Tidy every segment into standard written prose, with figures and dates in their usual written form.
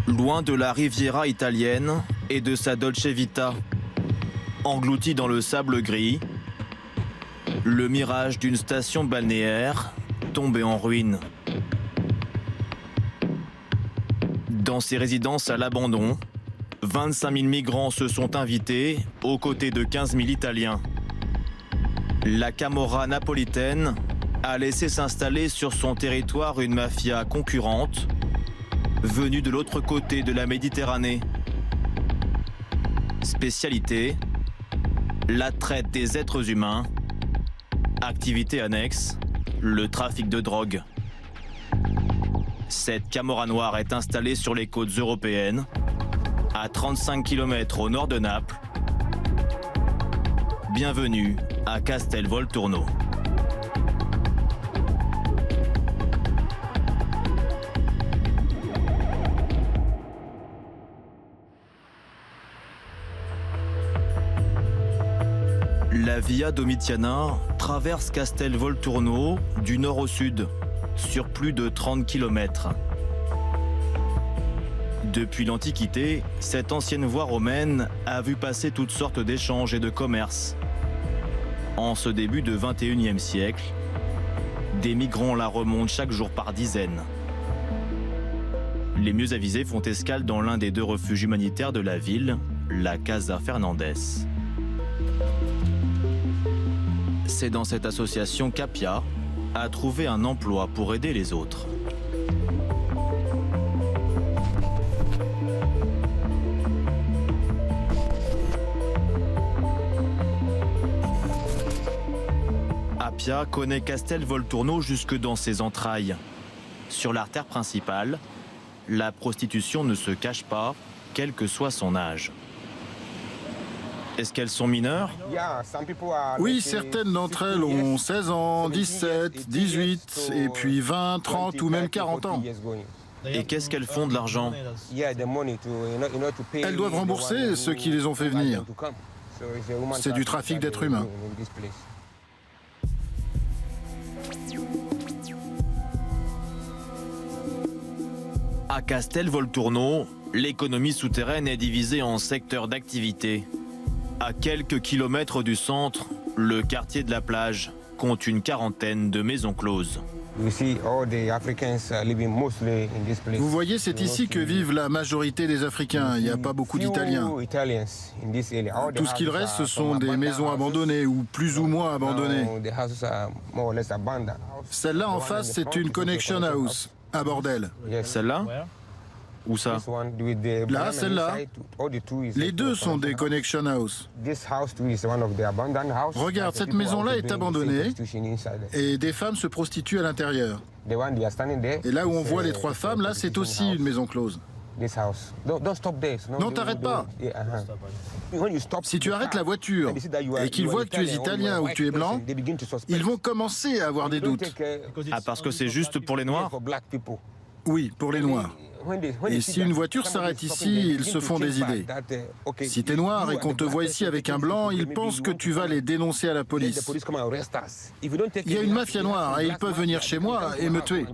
Loin de la Riviera italienne et de sa Dolce Vita, englouti dans le sable gris, le mirage d'une station balnéaire tombé en ruine. Dans ces résidences à l'abandon, 25 000 migrants se sont invités aux côtés de 15 000 Italiens. La Camorra napolitaine a laissé s'installer sur son territoire une mafia concurrente venue de l'autre côté de la Méditerranée. Spécialité, la traite des êtres humains. Activité annexe, le trafic de drogue. Cette Camorra noire est installée sur les côtes européennes, à 35 km au nord de Naples. Bienvenue à Castelvolturno. La Via Domitiana traverse Castelvolturno du nord au sud, sur plus de 30 km. Depuis l'Antiquité, cette ancienne voie romaine a vu passer toutes sortes d'échanges et de commerces. En ce début de XXIe siècle, des migrants la remontent chaque jour par dizaines. Les mieux avisés font escale dans l'un des deux refuges humanitaires de la ville, la Casa Fernandez. C'est dans cette association qu'Apia a trouvé un emploi pour aider les autres. Apia connaît Castelvolturno jusque dans ses entrailles. Sur l'artère principale, la prostitution ne se cache pas, quel que soit son âge. Est-ce qu'elles sont mineures? Oui, certaines d'entre elles ont 16 ans, 17, 18, et puis 20, 30 ou même 40 ans. Et qu'est-ce qu'elles font de l'argent? Elles doivent rembourser ceux qui les ont fait venir. C'est du trafic d'êtres humains. À Castelvolturno, l'économie souterraine est divisée en secteurs d'activité. À quelques kilomètres du centre, le quartier de la plage compte une quarantaine de maisons closes. Vous voyez, c'est ici que vivent la majorité des Africains. Il n'y a pas beaucoup d'Italiens. Tout ce qu'il reste, ce sont des maisons abandonnées ou plus ou moins abandonnées. Celle-là en face, c'est une connection house, à bordel. Celle-là? Où ça? Là, celle-là. Les deux sont des connection house. Regarde, cette maison-là est abandonnée et des femmes se prostituent à l'intérieur. Et là où on voit les trois femmes, là, c'est aussi une maison close. Non, t'arrêtes pas. Si tu arrêtes la voiture et qu'ils voient que tu es italien ou que tu es blanc, ils vont commencer à avoir des doutes. Ah, parce que c'est juste pour les Noirs? Oui, pour les Noirs. Et si une voiture s'arrête ici, ils se font des idées. Si t'es noir et qu'on te voit ici avec un blanc, ils pensent que tu vas les dénoncer à la police. Il y a une mafia noire et ils peuvent venir chez moi et me tuer.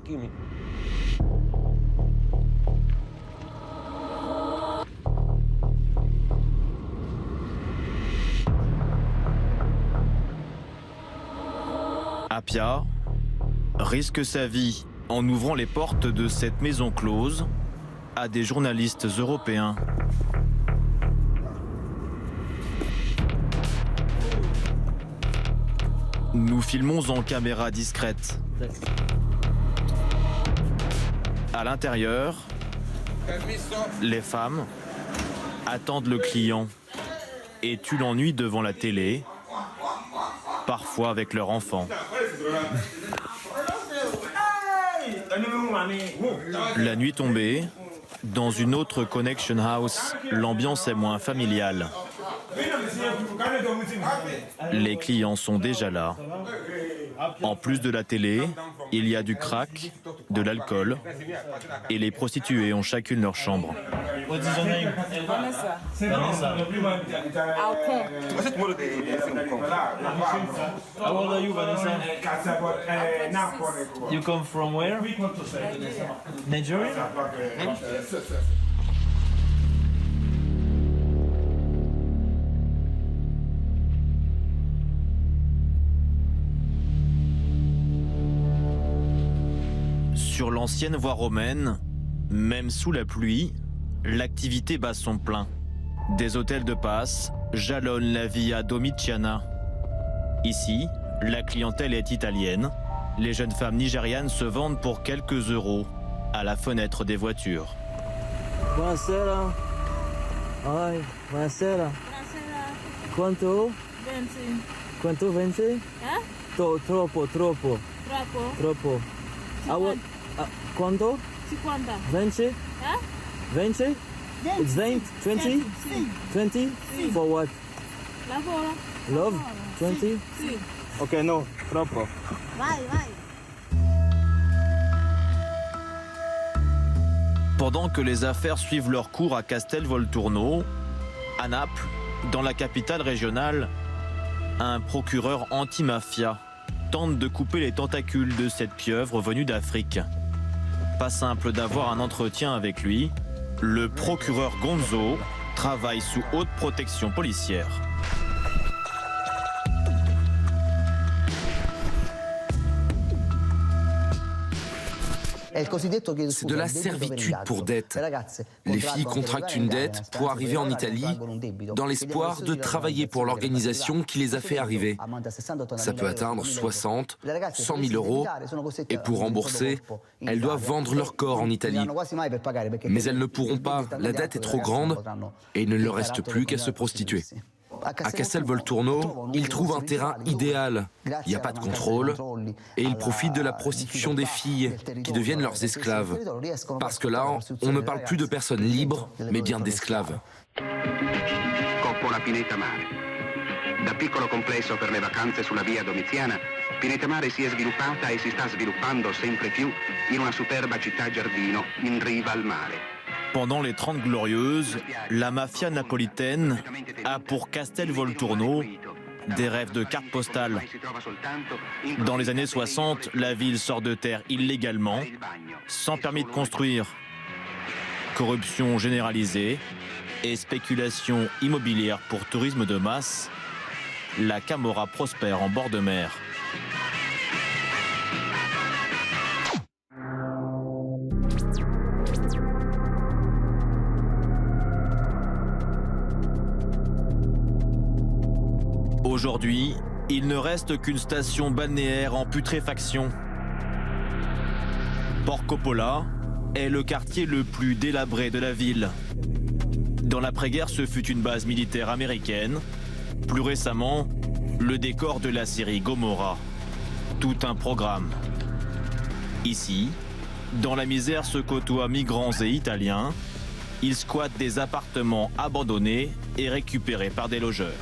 Apia risque sa vie en ouvrant les portes de cette maison close à des journalistes européens. Nous filmons en caméra discrète. À l'intérieur, les femmes attendent le client et tuent l'ennui devant la télé, parfois avec leur enfant. La nuit tombée, dans une autre connection house, l'ambiance est moins familiale. Les clients sont déjà là. En plus de la télé, il y a du crack de l'alcool et les prostituées ont chacune leur chambre. What's your name? Vanessa. Vanessa. Alcon. How old are you, Vanessa? You come from where? Nigeria? Sur l'ancienne voie romaine, même sous la pluie, l'activité bat son plein. Des hôtels de passe jalonnent la Via Domitiana. Ici, la clientèle est italienne. Les jeunes femmes nigérianes se vendent pour quelques euros à la fenêtre des voitures. Buonasera. Hi, buonasera. Quanto? 20. Quanto 20? Troppo. Troppo. Quanto? 50. 20? 20? It's 20? 20? 20? For what? Lavoro. Love? 20? Sì. Okay, no, troppo. Vai. Pendant que les affaires suivent leur cours à Castelvolturno, à Naples, dans la capitale régionale, un procureur anti-mafia tente de couper les tentacules de cette pieuvre venue d'Afrique. Pas simple d'avoir un entretien avec lui, le procureur Gonzo travaille sous haute protection policière. C'est de la servitude pour dette. Les filles contractent une dette pour arriver en Italie dans l'espoir de travailler pour l'organisation qui les a fait arriver. Ça peut atteindre 60, 100 000 euros et pour rembourser, elles doivent vendre leur corps en Italie. Mais elles ne pourront pas, la dette est trop grande et il ne leur reste plus qu'à se prostituer. À Castelvolturno, ils trouvent un terrain idéal. Il n'y a pas de contrôle et ils profitent de la prostitution des filles qui deviennent leurs esclaves. Parce que là, on ne parle plus de personnes libres, mais bien d'esclaves. Coppola Pineta Mare. Da piccolo complesso per le vacanze sulla via Domiziana, Pineta Mare si è sviluppata e si sta sviluppando sempre più in una superba città giardino in riva al mare. Pendant les 30 Glorieuses, la mafia napolitaine a pour Castelvolturno des rêves de cartes postales. Dans les années 60, la ville sort de terre illégalement, sans permis de construire. Corruption généralisée et spéculation immobilière pour tourisme de masse, la Camorra prospère en bord de mer. Aujourd'hui, il ne reste qu'une station balnéaire en putréfaction. Porco Polo est le quartier le plus délabré de la ville. Dans l'après-guerre, ce fut une base militaire américaine. Plus récemment, le décor de la série Gomorrah. Tout un programme. Ici, dans la misère se côtoient migrants et Italiens. Ils squattent des appartements abandonnés et récupérés par des logeurs.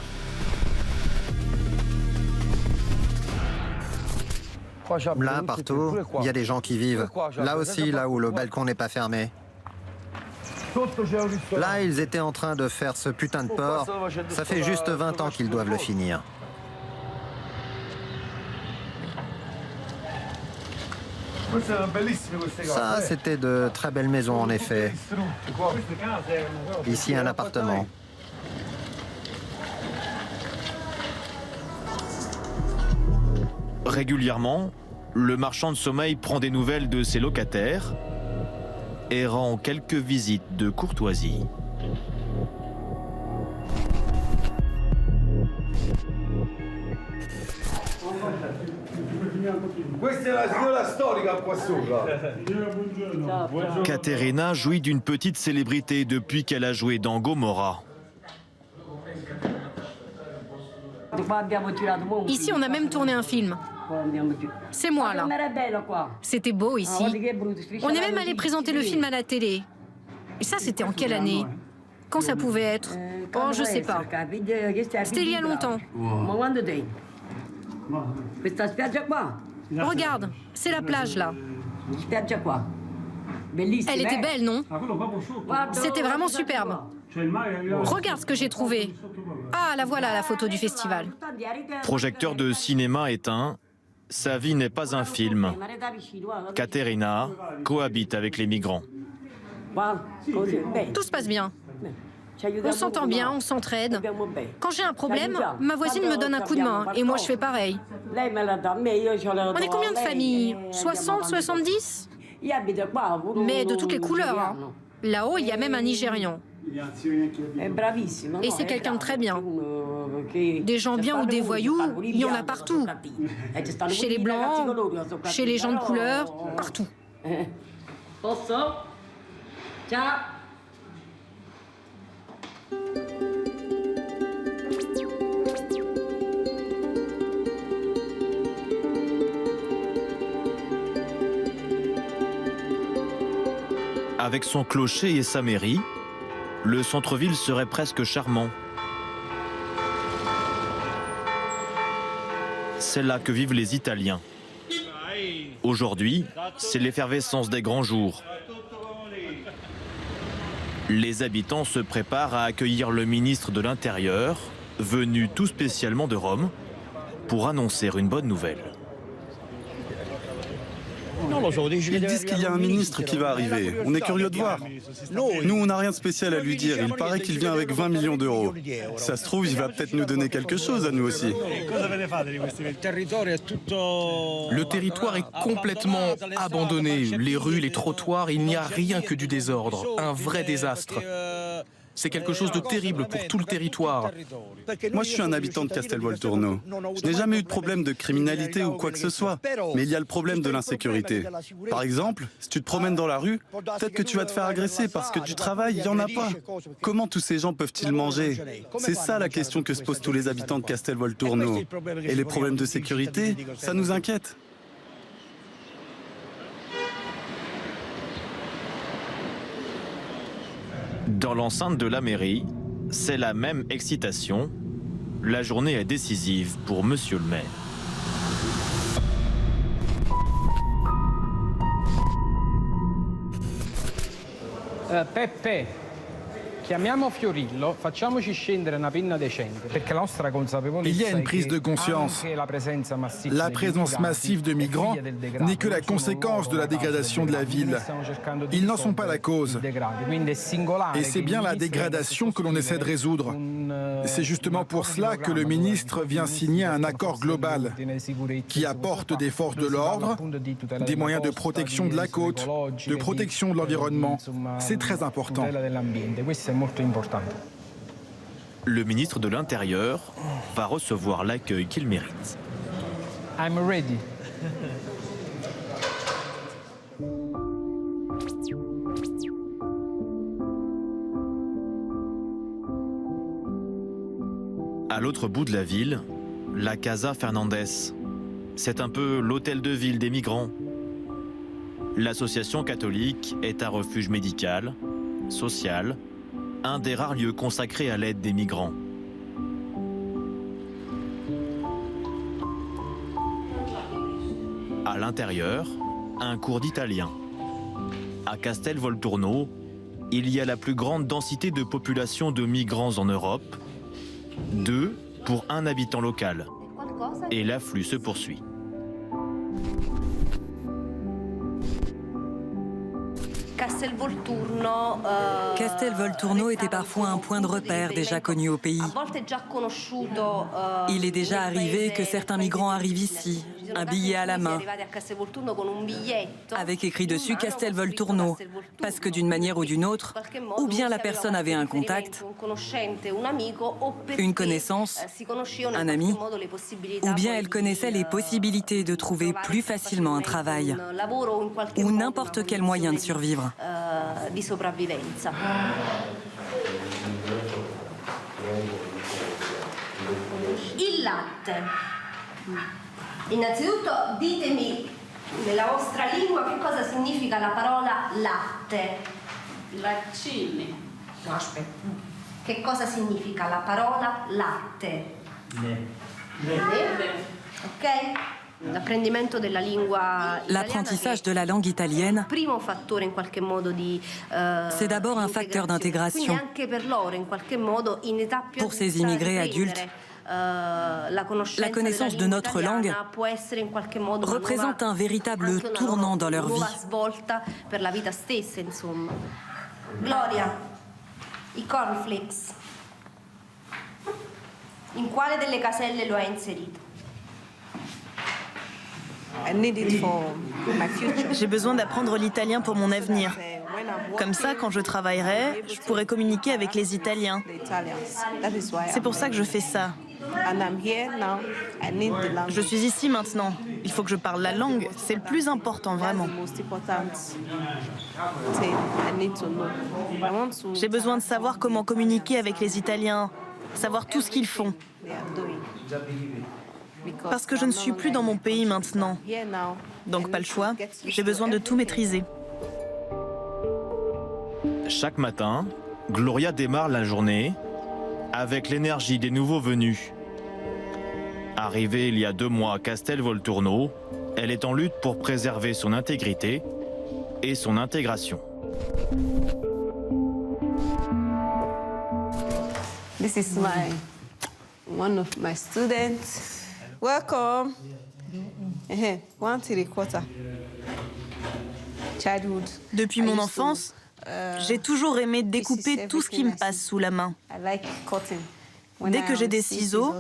Là, partout, il y a des gens qui vivent. Là aussi, là où le balcon n'est pas fermé. Là, ils étaient en train de faire ce putain de port. Ça fait juste 20 ans qu'ils doivent le finir. Ça, c'était de très belles maisons, en effet. Ici, un appartement. Régulièrement, le marchand de sommeil prend des nouvelles de ses locataires et rend quelques visites de courtoisie. Caterina jouit d'une petite célébrité depuis qu'elle a joué dans Gomorrah. Ici, on a même tourné un film. C'est moi, là. C'était beau ici. On est même allé présenter le film à la télé. Et ça, c'était en quelle année? Quand ça pouvait être? Oh, je sais pas. C'était il y a longtemps. Regarde, c'est la plage, là. Elle était belle, non? C'était vraiment superbe. Regarde ce que j'ai trouvé. Ah, la voilà, la photo du festival. Projecteur de cinéma éteint, sa vie n'est pas un film. Caterina cohabite avec les migrants. Tout se passe bien. On s'entend bien, on s'entraide. Quand j'ai un problème, ma voisine me donne un coup de main et moi je fais pareil. On est combien de familles? 60, 70? Mais de toutes les couleurs. Hein. Là-haut, il y a même un Nigérian. Et c'est quelqu'un de très bien. Des gens bien ou des voyous, il y en a partout. Chez les blancs, chez les gens de couleur, partout. Avec son clocher et sa mairie, le centre-ville serait presque charmant. C'est là que vivent les Italiens. Aujourd'hui, c'est l'effervescence des grands jours. Les habitants se préparent à accueillir le ministre de l'Intérieur, venu tout spécialement de Rome, pour annoncer une bonne nouvelle. Ils disent qu'il y a un ministre qui va arriver. On est curieux de voir. Nous, on n'a rien de spécial à lui dire. Il paraît qu'il vient avec 20 millions d'euros. Ça se trouve, il va peut-être nous donner quelque chose à nous aussi. Le territoire est complètement abandonné. Les rues, les trottoirs, il n'y a rien que du désordre. Un vrai désastre. C'est quelque chose de terrible pour tout le territoire. Moi, je suis un habitant de Castelvolturno. Je n'ai jamais eu de problème de criminalité ou quoi que ce soit. Mais il y a le problème de l'insécurité. Par exemple, si tu te promènes dans la rue, peut-être que tu vas te faire agresser parce que du travail, il n'y en a pas. Comment tous ces gens peuvent-ils manger? C'est ça la question que se posent tous les habitants de Castelvolturno. Et les problèmes de sécurité, ça nous inquiète. Dans l'enceinte de la mairie, c'est la même excitation. La journée est décisive pour Monsieur le maire. Peppe, chiamiamo Fiorillo, facciamoci scendere una pinna decente, perché la nostra consapevolezza. Il y a une prise de conscience. La présence massive de migrants n'est que la conséquence de la dégradation de la ville. Ils n'en sont pas la cause. Et c'est bien la dégradation que l'on essaie de résoudre. C'est justement pour cela que le ministre vient signer un accord global qui apporte des forces de l'ordre, des moyens de protection de la côte, de protection de l'environnement. C'est très important. Le ministre de l'Intérieur va recevoir l'accueil qu'il mérite. I'm ready. À l'autre bout de la ville, la Casa Fernandez. C'est un peu l'hôtel de ville des migrants. L'association catholique est un refuge médical, social, un des rares lieux consacrés à l'aide des migrants. À l'intérieur, un cours d'italien. À Castelvolturno, il y a la plus grande densité de population de migrants en Europe, 2 pour 1 habitant local. Et l'afflux se poursuit. Castelvolturno était parfois un point de repère déjà connu au pays. Il est déjà arrivé que certains migrants arrivent ici, un billet à la main, avec écrit dessus Castelvolturno, parce que d'une manière ou d'une autre, ou bien la personne avait un contact, une connaissance, un ami, ou bien elle connaissait les possibilités de trouver plus facilement un travail, ou n'importe quel moyen de survivre. Di sopravvivenza. Il latte. Innanzitutto ditemi nella vostra lingua che cosa significa la parola latte. Laccini. No, aspetta. Che cosa significa la parola latte? Ne. Ok? L'apprentissage de la langue italienne, c'est d'abord un facteur d'intégration. Pour ces immigrés adultes, la connaissance de notre langue représente un véritable tournant dans leur vie. Gloria, i cornflakes. In quale delle caselle lo hai inserito? J'ai besoin d'apprendre l'italien pour mon avenir. Comme ça, quand je travaillerai, je pourrai communiquer avec les Italiens. C'est pour ça que je fais ça. Je suis ici maintenant. Il faut que je parle la langue. C'est le plus important, vraiment. J'ai besoin de savoir comment communiquer avec les Italiens, savoir tout ce qu'ils font. Parce que je ne suis plus dans mon pays maintenant. Donc pas le choix, j'ai besoin de tout maîtriser. Chaque matin, Gloria démarre la journée avec l'énergie des nouveaux venus. Arrivée il y a 2 mois à Castelvolturno, elle est en lutte pour préserver son intégrité et son intégration. This is one of my students. Welcome. One three-quarter. Childhood. Depuis mon enfance, j'ai toujours aimé découper tout ce qui me passe sous la main. Dès que j'ai des ciseaux,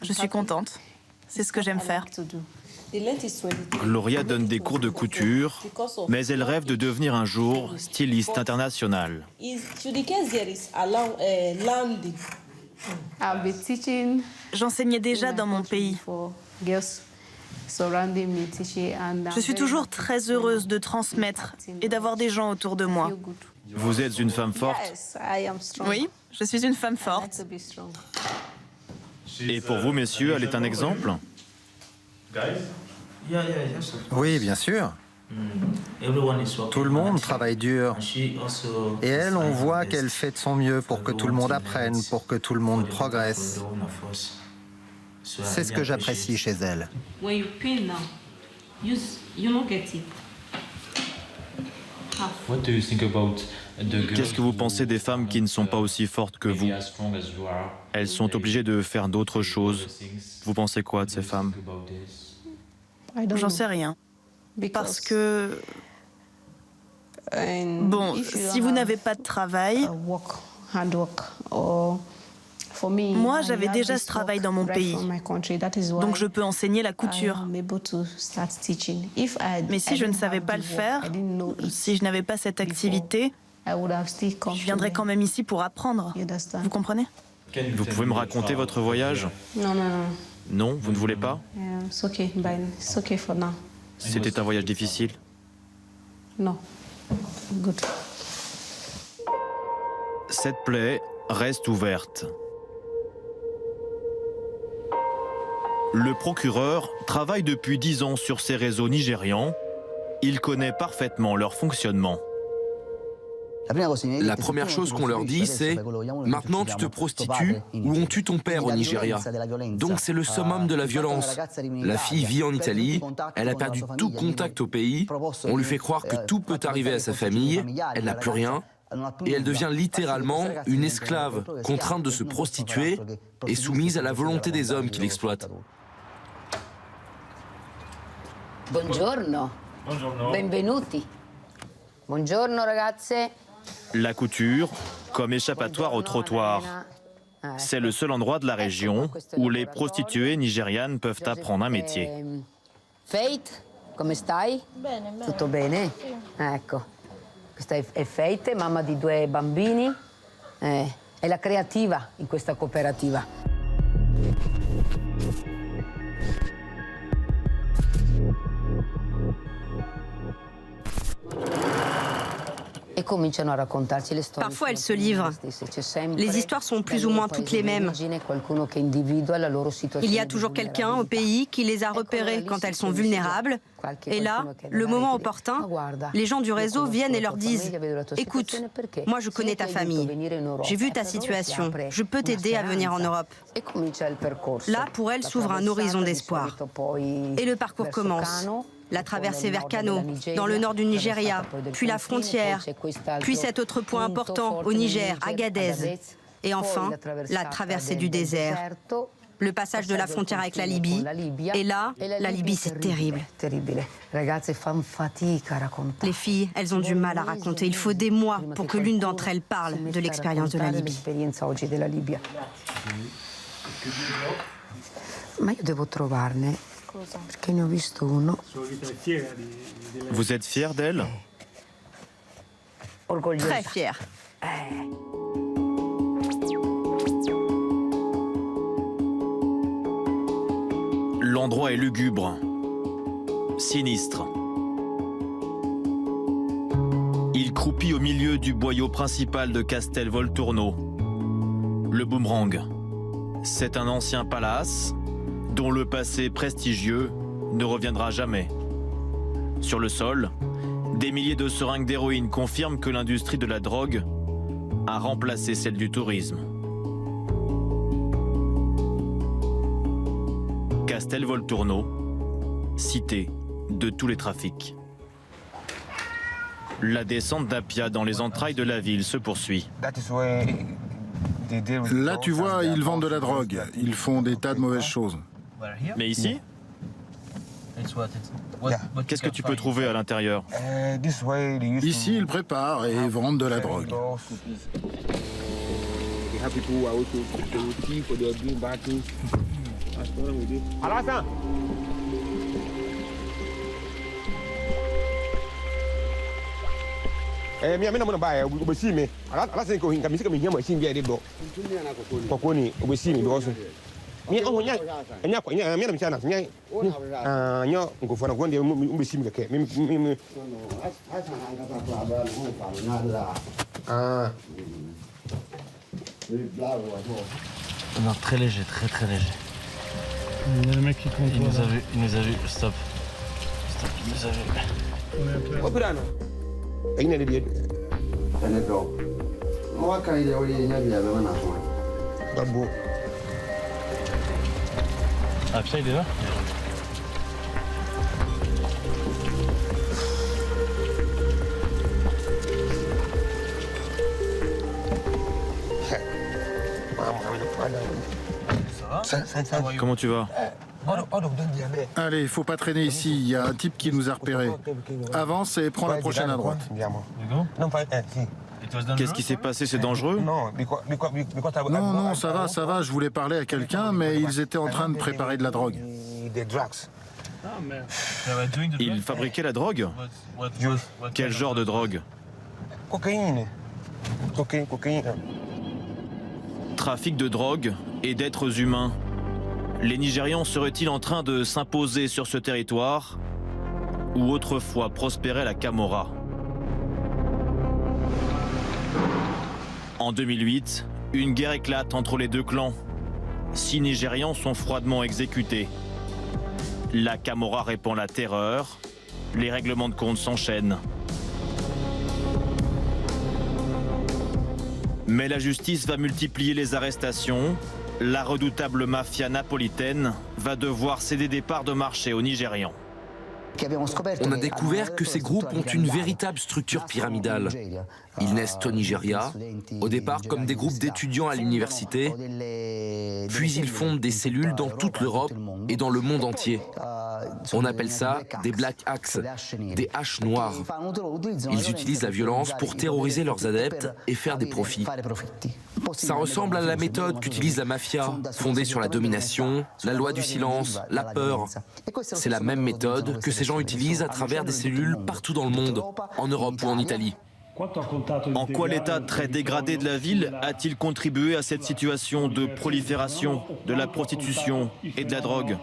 je suis contente. C'est ce que j'aime faire. Gloria donne des cours de couture, mais elle rêve de devenir un jour styliste internationale. J'enseignais déjà dans mon pays. Je suis toujours très heureuse de transmettre et d'avoir des gens autour de moi. Vous êtes une femme forte? Oui, je suis une femme forte. Et pour vous, messieurs, elle est un exemple? Oui, bien sûr. Tout le monde travaille dur. Et elle, on voit qu'elle fait de son mieux pour que tout le monde apprenne, pour que tout le monde progresse. C'est ce que j'apprécie chez elle. Qu'est-ce que vous pensez des femmes qui ne sont pas aussi fortes que vous? Elles sont obligées de faire d'autres choses. Vous pensez quoi de ces femmes? J'en sais rien. Parce que... Bon, si vous n'avez pas de travail... Moi, j'avais déjà ce travail dans mon pays. Donc je peux enseigner la couture. Mais si je ne savais pas le faire, si je n'avais pas cette activité, je viendrais quand même ici pour apprendre. Vous comprenez? Vous pouvez me raconter votre voyage? Non. Non, vous ne voulez pas? It's okay for now. C'était un voyage difficile? Non. Good. Cette plaie reste ouverte. Le procureur travaille depuis 10 ans sur ces réseaux nigérians. Il connaît parfaitement leur fonctionnement. La première chose qu'on leur dit, c'est « Maintenant tu te prostitues ou on tue ton père au Nigeria ». Donc c'est le summum de la violence. La fille vit en Italie, elle a perdu tout contact au pays, on lui fait croire que tout peut arriver à sa famille, elle n'a plus rien, et elle devient littéralement une esclave, contrainte de se prostituer et soumise à la volonté des hommes qui l'exploitent. Buongiorno. Benvenuti. Buongiorno ragazze. La couture comme échappatoire au trottoir. C'est le seul endroit de la région où les prostituées nigérianes peuvent apprendre un métier. Faith, come stai? Tutto bene? Ecco. Questa è Faith, mamma di 2 bambini. È la creativa in questa cooperativa. Parfois, elles se livrent. Les histoires sont plus ou moins toutes les mêmes. Il y a toujours quelqu'un au pays qui les a repérées quand elles sont vulnérables. Et là, le moment opportun, les gens du réseau viennent et leur disent « Écoute, moi je connais ta famille, j'ai vu ta situation, je peux t'aider à venir en Europe. » Là, pour elles, s'ouvre un horizon d'espoir. Et le parcours commence. La traversée vers Kano, dans le nord du Nigeria, puis la frontière, puis cet autre point important au Niger, Agadez. Et enfin, la traversée du désert. Le passage de la frontière avec la Libye. Et là, la Libye, c'est terrible. Les filles, elles ont du mal à raconter. Il faut des mois pour que l'une d'entre elles parle de l'expérience de la Libye. Vous êtes fière d'elle? Très fière. L'endroit est lugubre, sinistre. Il croupit au milieu du boyau principal de Castelvolturno, le Boomerang. C'est un ancien palace dont le passé prestigieux ne reviendra jamais. Sur le sol, des milliers de seringues d'héroïne confirment que l'industrie de la drogue a remplacé celle du tourisme. Castelvolturno, cité de tous les trafics. La descente d'Apia dans les entrailles de la ville se poursuit. Là, tu vois, ils vendent de la drogue. Ils font des tas de mauvaises choses. Mais ici? Qu'est-ce que tu peux trouver à l'intérieur? Ici, ils préparent et vendent de la drogue. Non, très léger, très léger. Il y a le mec qui compte. Il nous a vu, stop. Stop, il nous a vu. Ah putain, il est là? Comment tu vas? Allez, il faut pas traîner ici. Il y a un type qui nous a repérés. Avance et prends la prochaine à droite. Qu'est-ce qui s'est passé? C'est dangereux? Non, ça va. Je voulais parler à quelqu'un, mais ils étaient en train de préparer de la drogue. Ils fabriquaient la drogue? Quel genre de drogue? Trafic de drogue et d'êtres humains. Les Nigérians seraient-ils en train de s'imposer sur ce territoire où autrefois prospérait la Camorra? En 2008, une guerre éclate entre les deux clans. 6 Nigérians sont froidement exécutés. La Camorra répand la terreur. Les règlements de compte s'enchaînent. Mais la justice va multiplier les arrestations. La redoutable mafia napolitaine va devoir céder des parts de marché aux Nigérians. On a découvert que ces groupes ont une véritable structure pyramidale. Ils naissent au Nigeria, au départ comme des groupes d'étudiants à l'université, puis ils fondent des cellules dans toute l'Europe et dans le monde entier. On appelle ça des Black Axe, des haches noires. Ils utilisent la violence pour terroriser leurs adeptes et faire des profits. Ça ressemble à la méthode qu'utilise la mafia, fondée sur la domination, la loi du silence, la peur. C'est la même méthode que ces gens utilisent à travers des cellules partout dans le monde, en Europe ou en Italie. En quoi l'état très dégradé de la ville a-t-il contribué à cette situation de prolifération de la prostitution et de la drogue?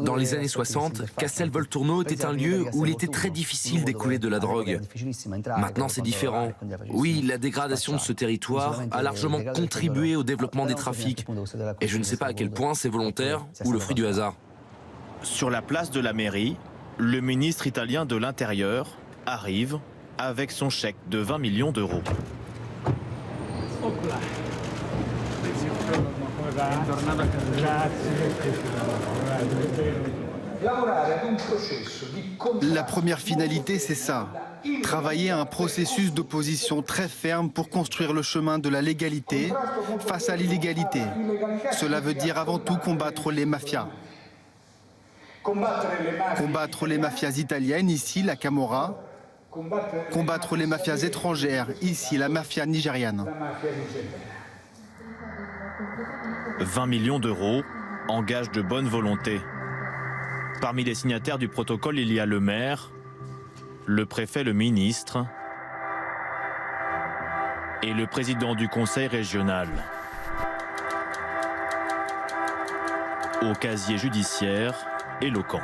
Dans les années 60, Castelvolturno était un lieu où il était très difficile d'écouler de la drogue. Maintenant, c'est différent. Oui, la dégradation de ce territoire a largement contribué au développement des trafics. Et je ne sais pas à quel point c'est volontaire ou le fruit du hasard. Sur la place de la mairie, le ministre italien de l'Intérieur arrive avec son chèque de 20 millions d'euros. La première finalité, c'est ça. Travailler à un processus d'opposition très ferme pour construire le chemin de la légalité face à l'illégalité. Cela veut dire avant tout combattre les mafias. Combattre les mafias italiennes, ici la Camorra. Combattre les mafias étrangères, ici la mafia nigériane. 20 millions d'euros en gage de bonne volonté. Parmi les signataires du protocole, il y a le maire, le préfet, le ministre et le président du conseil régional. Au casier judiciaire éloquent.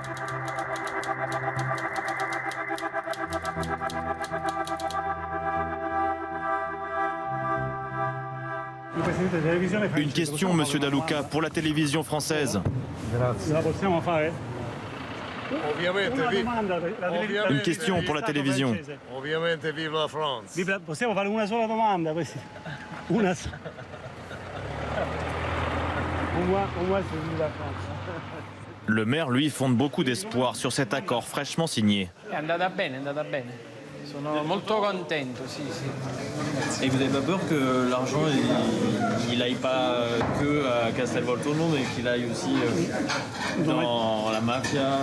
Une question, Monsieur Daluca, pour la télévision française. Une question pour la télévision. Le maire, lui, fonde beaucoup d'espoir sur cet accord fraîchement signé. Et vous n'avez pas peur que l'argent il aille pas que à Castelvolturno, mais qu'il aille aussi dans la mafia?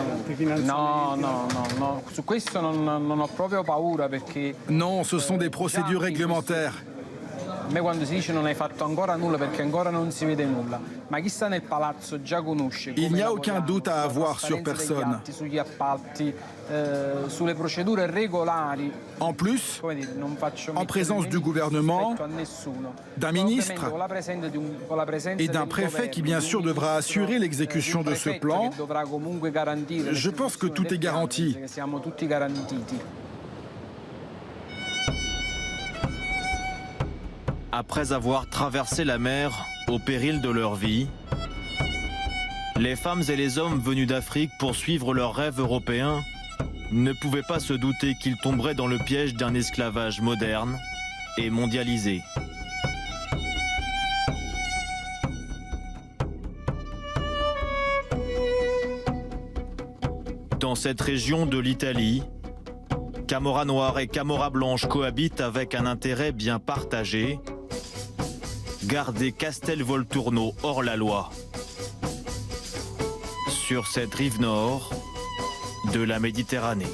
Non, ce sont des procédures réglementaires. Il n'y a aucun doute à avoir sur personne. En plus, en présence du gouvernement, d'un ministre et d'un préfet qui bien sûr devra assurer l'exécution de ce plan, je pense que tout est garanti. Après avoir traversé la mer au péril de leur vie, les femmes et les hommes venus d'Afrique pour suivre leurs rêves européens ne pouvaient pas se douter qu'ils tomberaient dans le piège d'un esclavage moderne et mondialisé. Dans cette région de l'Italie, Camorra noire et Camorra blanche cohabitent avec un intérêt bien partagé: garder Castelvolturno hors la loi. Sur cette rive nord de la Méditerranée.